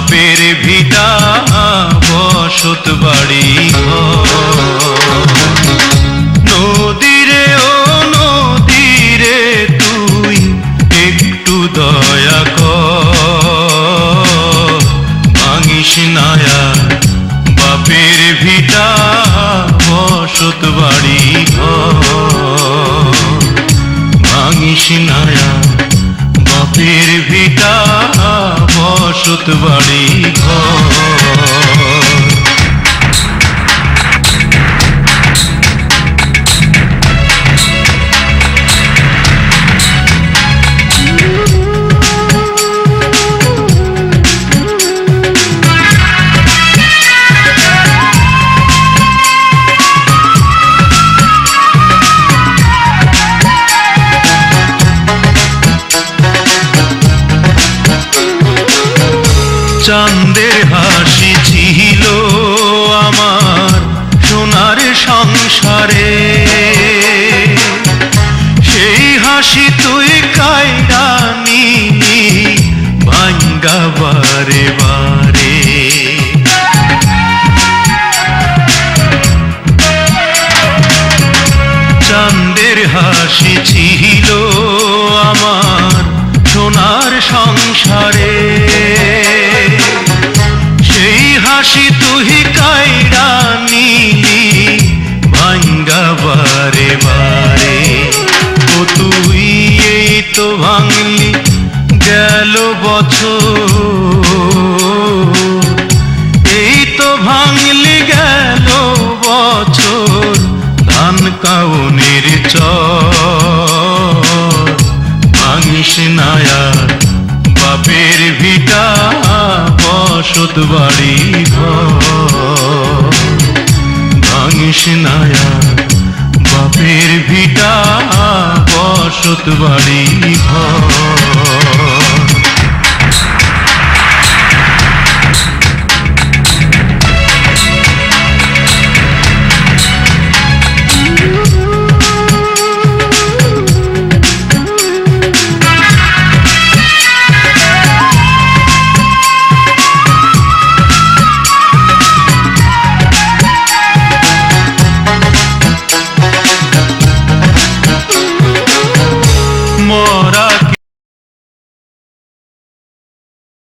বাপের ভিটা বসত বাড়ি নদীরে ও নদীরে তুই একটু দয়া কর ভাঙিস নায়া বাপের ভিটা বসত বাড়ি ভাঙিস নায়া বাপের ভিটা বসত বাড়ি চাঁদের হাসি ছিল আমার সোনার সংসারে সেই হাসি তুই কায়রা নিলি ভাঙ্গা বারে বারে চাঁদের হাসি ছিল আমার সোনার সংসারে সেই হাসি তুই কায়রা নিলি ভাঙ্গা বারে বারে ও তুই এই তো ভাঙলি গেল বছর এই তো ভাঙলি গেল বছর ধান কাউনের চর ভাঙিস নায়া বাপের ভিটা বসত বাড়ি ভাঙিস নায়া বাপের ভিটা বসত বাড়ি